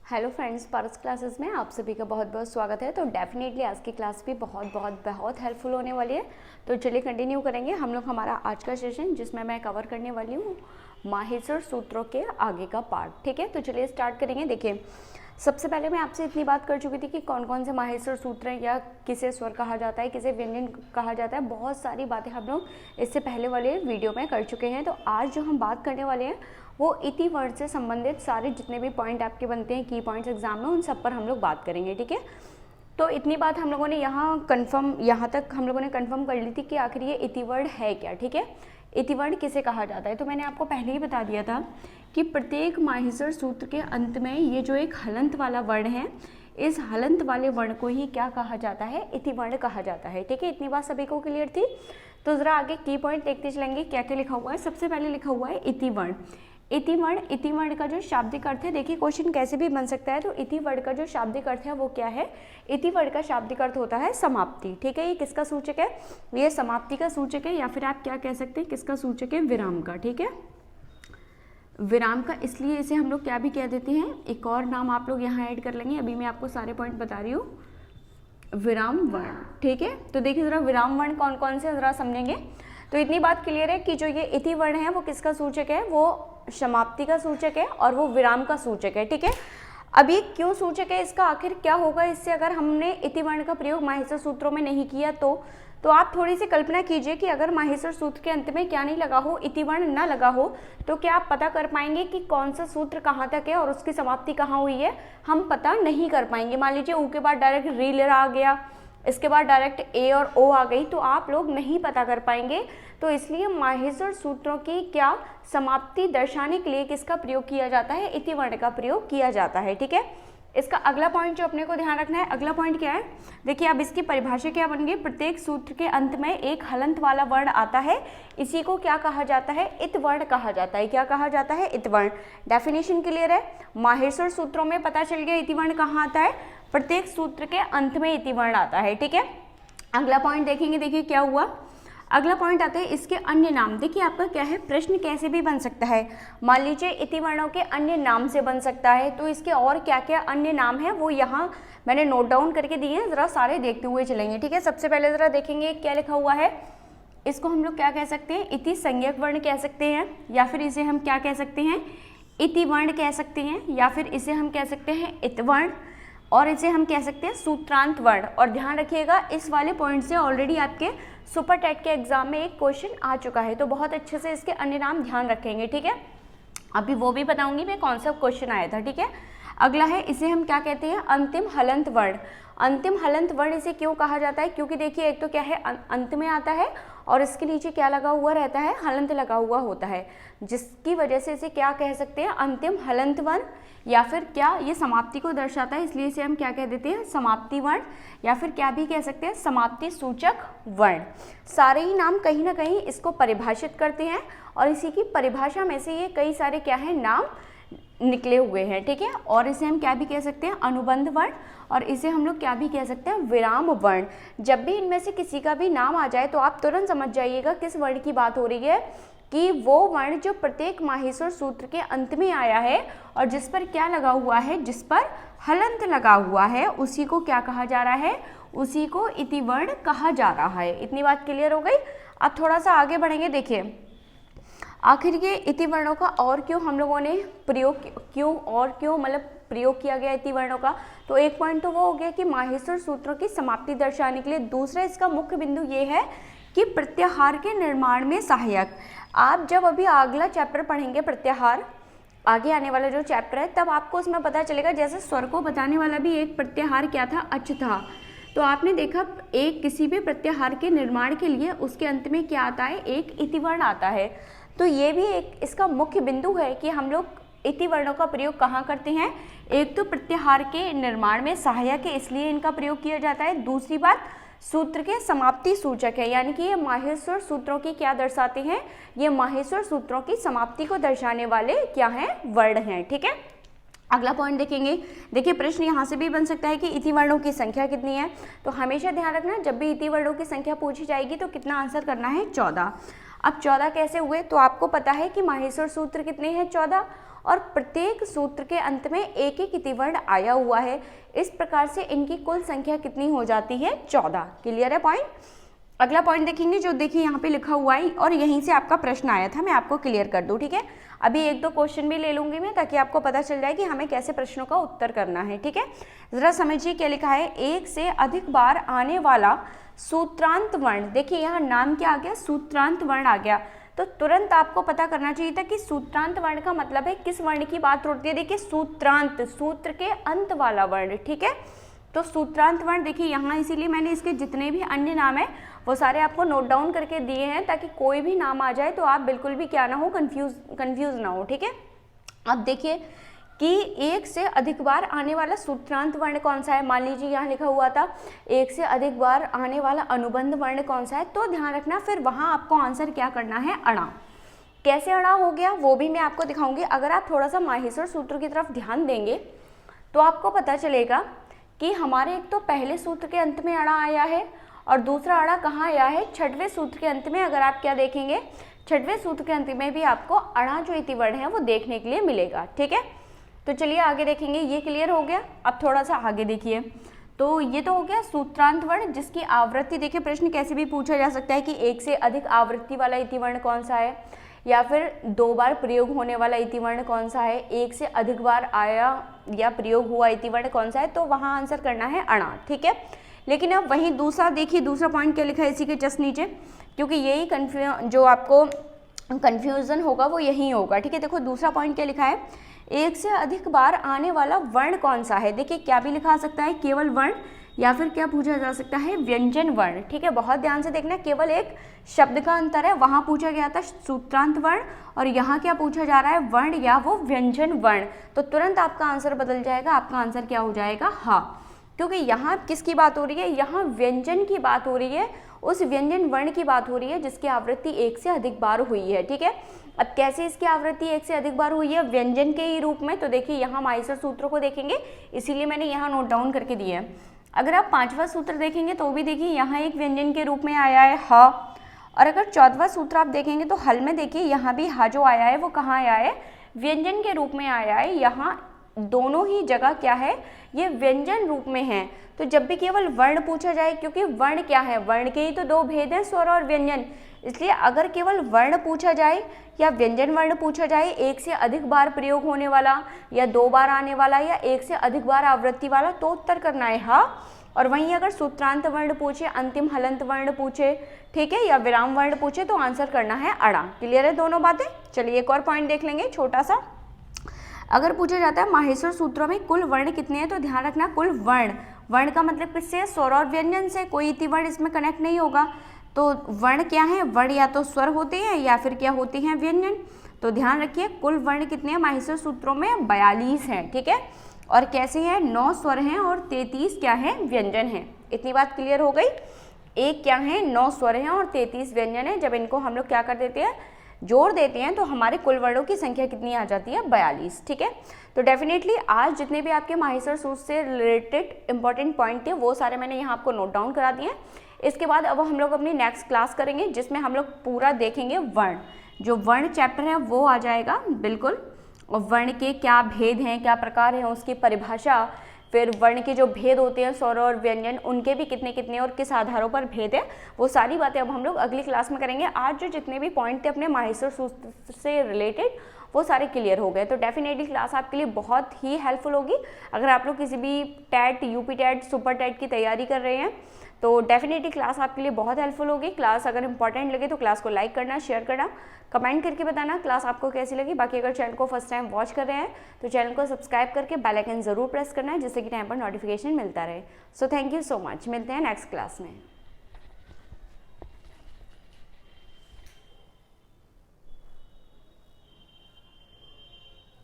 Hello friends, पारस classes में आप सभी का बहुत बहुत स्वागत है। तो डेफिनेटली आज की क्लास भी बहुत हेल्पफुल होने वाली है। तो चलिए कंटिन्यू करेंगे हम लोग हमारा आज का सेशन, जिसमें मैं कवर करने वाली हूँ माहेश्वर सूत्रों के आगे का पार्ट। ठीक है, तो चलिए स्टार्ट करेंगे। देखिए, सबसे पहले मैं आपसे इतनी बात कर चुकी थी कि कौन कौन से माहेश्वर सूत्र हैं, या किसे स्वर कहा जाता है, किसे व्यंजन कहा जाता है। बहुत सारी बातें हम लोग इससे पहले वाले वीडियो में कर चुके हैं। तो आज जो हम बात करने वाले हैं वो इति वर्ण से संबंधित सारे जितने भी पॉइंट आपके बनते हैं की पॉइंट्स एग्जाम में, उन सब पर हम लोग बात करेंगे। ठीक है, तो इतनी बात हम लोगों ने यहाँ तक हम लोगों ने कंफर्म कर ली थी कि आखिर ये इति वर्ण है क्या। ठीक है, इति वर्ण किसे कहा जाता है, तो मैंने आपको पहले ही बता दिया था कि प्रत्येक माहेश्वर सूत्र के अंत में ये जो एक हलंत वाला वर्ण है, इस हलंत वाले वर्ण को ही क्या कहा जाता है, इति वर्ण कहा जाता है। ठीक है, इतनी बात सभी को क्लियर थी। तो जरा आगे की पॉइंट देखते चलेंगे क्या क्या लिखा हुआ है। सबसे पहले लिखा हुआ है इति वर्ण। इति वर्ण का जो शाब्दिक अर्थ है, देखिए क्वेश्चन कैसे भी बन सकता है। तो इति वर्ण का जो शाब्दिक अर्थ है वो क्या है, इति वर्ण का शाब्दिक अर्थ होता है समाप्ति। ठीक है, ये किसका सूचक है, ये समाप्ति का सूचक है, या फिर आप क्या कह सकते हैं किसका सूचक है, विराम का। ठीक है, विराम का, इसलिए इसे हम लोग क्या भी कह देते हैं, एक और नाम आप लोग यहाँ ऐड कर लेंगे। अभी मैं आपको सारे पॉइंट बता रही हूँ, विराम वर्ण। ठीक है, तो देखिए जरा विराम वर्ण कौन कौन से जरा समझेंगे। तो इतनी बात क्लियर है कि जो ये इति वर्ण है वो किसका सूचक है, वो समाप्ति का सूचक है और वो विराम का सूचक है। ठीक है, अब ये क्यों सूचक है, इसका आखिर क्या होगा इससे, अगर हमने इति वर्ण का प्रयोग माहेश्वर सूत्रों में नहीं किया तो आप थोड़ी सी कल्पना कीजिए कि अगर माहेश्वर सूत्र के अंत में क्या नहीं लगा हो, इति वर्ण ना लगा हो, तो क्या आप पता कर पाएंगे कि कौन सा सूत्र कहाँ तक है और उसकी समाप्ति कहाँ हुई है, हम पता नहीं कर पाएंगे। मान लीजिए ऊ के बाद डायरेक्ट री आ गया, इसके बाद डायरेक्ट ए और ओ आ गई, तो आप लोग नहीं पता कर पाएंगे। तो इसलिए माहेश्वर सूत्रों की क्या समाप्ति दर्शाने के लिए किसका प्रयोग किया जाता है, इति वर्ण का प्रयोग किया जाता है। ठीक है, इसका अगला पॉइंट जो अपने को ध्यान रखना है, अगला पॉइंट क्या है, देखिए अब इसकी परिभाषा क्या बन गई, प्रत्येक सूत्र के अंत में एक हलंत वाला वर्ण आता है, इसी को क्या कहा जाता है, इत वर्ण कहा जाता है। क्या कहा जाता है, इत वर्ण। डेफिनेशन क्लियर है, माहेश्वर सूत्रों में पता चल गया इति वर्ण कहाँ आता है, प्रत्येक सूत्र के अंत में इति वर्ण आता है। ठीक है, अगला पॉइंट देखेंगे। देखिए क्या हुआ, अगला पॉइंट आता है इसके अन्य नाम। देखिए आपका क्या है, प्रश्न कैसे भी बन सकता है, मान लीजिए इति वर्णों के अन्य नाम से बन सकता है, तो इसके और क्या क्या अन्य नाम है वो यहाँ मैंने नोट डाउन करके दिए हैं, जरा सारे देखते हुए चलेंगे। ठीक है, सबसे पहले जरा देखेंगे क्या लिखा हुआ है, इसको हम लोग क्या कह सकते हैं, इति संज्ञक वर्ण कह सकते हैं, या फिर इसे हम क्या कह सकते हैं, इति वर्ण कह सकते हैं, या फिर इसे हम कह सकते हैं इत वर्ण, और इसे हम कह सकते हैं सूत्रांत वर्ण। और ध्यान रखिएगा इस वाले पॉइंट से ऑलरेडी आपके सुपर टेट के एग्जाम में एक क्वेश्चन आ चुका है, तो बहुत अच्छे से इसके अन्य नाम ध्यान रखेंगे। ठीक है, अभी वो भी बताऊंगी मैं कौन सा क्वेश्चन आया था। ठीक है, अगला है इसे हम क्या कहते हैं, अंतिम हलंत वर्ण। अंतिम हलंत वर्ण इसे क्यों कहा जाता है, क्योंकि देखिए एक तो क्या है, अंत में आता है और इसके नीचे क्या लगा हुआ रहता है, हलंत लगा हुआ होता है, जिसकी वजह से इसे क्या कह सकते हैं, अंतिम हलंत वर्ण, या फिर क्या ये समाप्ति को दर्शाता है, इसलिए इसे हम क्या कह देते हैं, समाप्ति वर्ण, या फिर क्या भी कह सकते हैं, समाप्ति सूचक वर्ण। सारे ही नाम कहीं ना कहीं इसको परिभाषित करते हैं और इसी की परिभाषा में से ये कई सारे क्या है, नाम निकले हुए हैं। ठीक है, और इसे हम क्या भी कह सकते हैं, अनुबंध वर्ण, और इसे हम लोग क्या भी कह सकते हैं, विराम वर्ण। जब भी इनमें से किसी का भी नाम आ जाए तो आप तुरंत समझ जाइएगा किस वर्ण की बात हो रही है, कि वो वर्ण जो प्रत्येक माहेश्वर सूत्र के अंत में आया है और जिस पर क्या लगा हुआ है, जिस पर हलंत लगा हुआ है, उसी को क्या कहा जा रहा है, उसी को इति वर्ण कहा जा रहा है। इतनी बात क्लियर हो गई। अब थोड़ा सा आगे बढ़ेंगे। देखिए आखिर ये इति वर्णों का और क्यों हम लोगों ने क्यों मतलब प्रयोग किया गया इति वर्णों का, तो एक पॉइंट तो वो हो गया कि माहेश्वर सूत्रों की समाप्ति दर्शाने के लिए। दूसरा इसका मुख्य बिंदु ये है कि प्रत्याहार के निर्माण में सहायक। आप जब अभी अगला चैप्टर पढ़ेंगे प्रत्याहार, आगे आने वाला जो चैप्टर है, तब आपको उसमें पता चलेगा, जैसे स्वर को बताने वाला भी एक प्रत्याहार क्या था, अच था। तो आपने देखा एक किसी भी प्रत्याहार के निर्माण के लिए उसके अंत में क्या आता है, एक इति वर्ण आता है। तो ये भी एक इसका मुख्य बिंदु है कि हम लोग इति वर्णों का प्रयोग कहाँ करते हैं, एक तो प्रत्याहार के निर्माण में सहायक है इसलिए इनका प्रयोग किया जाता है, दूसरी बात सूत्र के समाप्ति सूचक है, यानी कि ये माहेश्वर सूत्रों की क्या दर्शाते हैं, ये माहेश्वर सूत्रों की समाप्ति को दर्शाने वाले क्या हैं, वर्ण हैं। ठीक है, अगला पॉइंट देखेंगे। देखिए प्रश्न यहाँ से भी बन सकता है कि इति वर्णों की संख्या कितनी है, तो हमेशा ध्यान रखना जब भी इति वर्णों की संख्या पूछी जाएगी तो कितना आंसर करना है, 14। अब 14 कैसे हुए, तो आपको पता है कि माहेश्वर सूत्र कितने हैं, 14, और प्रत्येक सूत्र के अंत में एक एक इतिवर्ण आया हुआ है। इस प्रकार से इनकी कुल संख्या कितनी हो जाती है? 14। क्लियर है पॉइंट? अगला पॉइंट देखेंगे, जो देखिए यहाँ पे लिखा हुआ है और यहीं से आपका प्रश्न आया था, मैं आपको क्लियर कर दूँ, ठीक है। अभी एक दो क्वेश्चन भी ले लूंगी मैं, ताकि आपको पता चल जाए कि हमें कैसे प्रश्नों का उत्तर करना है, ठीक है। जरा समझिए क्या लिखा है, एक से अधिक बार आने वाला सूत्रांत वर्ण। देखिए यहाँ नाम क्या आ गया? सूत्रांत वर्ण आ गया। तो तुरंत आपको पता करना चाहिए था कि सूत्रांत वर्ण का मतलब है किस वर्ण की बात होती है। देखिए सूत्रांत, सूत्र के अंत वाला वर्ण, ठीक है। तो सूत्रांत वर्ण देखिए यहाँ, इसीलिए मैंने इसके जितने भी अन्य नाम है वो सारे आपको नोट डाउन करके दिए हैं, ताकि कोई भी नाम आ जाए तो आप बिल्कुल भी क्या ना हो, कंफ्यूज ना हो, ठीक है। अब देखिए कि एक से अधिक बार आने वाला सूत्रांत वर्ण कौन सा है। मान लीजिए यहाँ लिखा हुआ था एक से अधिक बार आने वाला अनुबंध वर्ण कौन सा है, तो ध्यान रखना फिर वहाँ आपको आंसर क्या करना है? अणा। कैसे अणा हो गया वो भी मैं आपको दिखाऊंगी। अगर आप थोड़ा सा माहेश्वर सूत्र की तरफ ध्यान देंगे तो आपको पता चलेगा कि हमारे एक तो पहले सूत्र के अंत में अणा आया है और दूसरा अणा कहाँ आया है? छठवें सूत्र के अंत में। अगर आप क्या देखेंगे, छठवें सूत्र के अंत में भी आपको अणा जो इतिवर्ण है वो देखने के लिए मिलेगा, ठीक है। तो चलिए आगे देखेंगे, ये क्लियर हो गया। अब थोड़ा सा आगे देखिए, तो ये तो हो गया सूत्रांत वर्ण जिसकी आवृत्ति। देखिए प्रश्न कैसे भी पूछा जा सकता है कि एक से अधिक आवृत्ति वाला इतिवर्ण कौन सा है, या फिर 2 बार प्रयोग होने वाला इतिवर्ण कौन सा है, एक से अधिक बार आया या प्रयोग हुआ इतिवर्ण कौन सा है, तो वहाँ आंसर करना है अणा, ठीक है। लेकिन अब वहीं दूसरा देखिए, दूसरा पॉइंट क्या लिखा है इसी के जस्ट नीचे, क्योंकि यही जो आपको कन्फ्यूजन होगा वो यही होगा, ठीक है। देखो दूसरा पॉइंट क्या लिखा है, एक से अधिक बार आने वाला वर्ण कौन सा है। देखिए क्या भी लिखा सकता है, केवल वर्ण, या फिर क्या पूछा जा सकता है? व्यंजन वर्ण, ठीक है। बहुत ध्यान से देखना, केवल एक शब्द का अंतर है। वहाँ पूछा गया था सूत्रांत वर्ण और यहाँ क्या पूछा जा रहा है? वर्ण या वो व्यंजन वर्ण। तो तुरंत आपका आंसर बदल जाएगा, आपका आंसर क्या हो जाएगा? हाँ, क्योंकि यहाँ किसकी बात हो रही है? यहाँ व्यंजन की बात हो रही है, उस व्यंजन वर्ण की बात हो रही है जिसकी आवृत्ति एक से अधिक बार हुई है, ठीक है। अब कैसे इसकी आवृत्ति एक से अधिक बार हुई है? व्यंजन के ही रूप में। तो देखिए यहाँ माहेश्वर सूत्रों को देखेंगे, इसीलिए मैंने यहाँ नोट डाउन करके दिए हैं। अगर आप 5वां सूत्र देखेंगे तो भी देखिए यहाँ एक व्यंजन के रूप में आया है हा, और अगर 14वां सूत्र आप देखेंगे तो हल में देखिए यहाँ भी हा जो आया है वो कहाँ आया है? व्यंजन के रूप में आया है। यहाँ दोनों ही जगह क्या है? ये व्यंजन रूप में है। तो जब भी केवल वर्ण पूछा जाए, क्योंकि वर्ण क्या है? वर्ण के ही तो 2 भेद हैं, स्वर और व्यंजन, इसलिए अगर केवल वर्ण पूछा जाए या व्यंजन वर्ण पूछा जाए, एक से अधिक बार प्रयोग होने वाला या 2 बार आने वाला या एक से अधिक बार आवृत्ति वाला, तो उत्तर करना है हा। और वहीं अगर सूत्रांत वर्ण पूछे, अंतिम हलंत वर्ण पूछे, ठीक है, या विराम वर्ण पूछे, तो आंसर करना है अणा। क्लियर है दोनों बातें? चलिए एक और पॉइंट देख लेंगे छोटा सा। अगर पूछा जाता है माहेश्वर सूत्रों में कुल वर्ण कितने हैं, तो ध्यान रखना कुल वर्ण, वर्ण का मतलब किससे? स्वर और व्यंजन से। कोई इतिवर्ण इसमें कनेक्ट नहीं होगा। तो वर्ण क्या है? वर्ण या तो स्वर होते हैं या फिर क्या होते हैं? व्यंजन। तो ध्यान रखिए कुल वर्ण कितने हैं माहेश्वर सूत्रों में? 42 हैं, ठीक है। और कैसे हैं? 9 स्वर हैं और 33 क्या है? व्यंजन हैं। इतनी बात क्लियर हो गई। एक क्या है? 9 स्वर हैं और 33 व्यंजन है। जब इनको हम लोग क्या कर देते हैं? जोड़ देते हैं, तो हमारे कुल वर्णों की संख्या कितनी आ जाती है? 42, ठीक है। तो डेफिनेटली आज जितने भी आपके माहेश्वर सूत्र से रिलेटेड इंपॉर्टेंट पॉइंट थे वो सारे मैंने यहाँ आपको नोट डाउन करा दिए हैं। इसके बाद अब हम लोग अपनी नेक्स्ट क्लास करेंगे जिसमें हम लोग पूरा देखेंगे वर्ण। जो वर्ण चैप्टर है वो आ जाएगा बिल्कुल, और वर्ण के क्या भेद हैं, क्या प्रकार हैं, उसकी परिभाषा, फिर वर्ण के जो भेद होते हैं स्वर और व्यंजन, उनके भी कितने कितने और किस आधारों पर भेद है, वो सारी बातें अब हम लोग अगली क्लास में करेंगे। आज जो जितने भी पॉइंट थे अपने माहेश्वर सूत्र से रिलेटेड वो सारे क्लियर हो गए। तो डेफिनेटली क्लास आपके लिए बहुत ही हेल्पफुल होगी। अगर आप लोग किसी भी TET, UP TET, super TET की तैयारी कर रहे हैं तो डेफिनेटली क्लास आपके लिए बहुत हेल्पफुल होगी। क्लास अगर इंपॉर्टेंट लगे तो क्लास को लाइक करना, शेयर करना, कमेंट करके बताना क्लास आपको कैसी लगी। बाकी अगर चैनल को फर्स्ट टाइम वॉच कर रहे हैं तो चैनल को सब्सक्राइब करके बेल आइकन जरूर प्रेस करना है, जिससे कि टाइम पर नोटिफिकेशन मिलता रहे। So thank you so much. मिलते हैं नेक्स्ट क्लास में।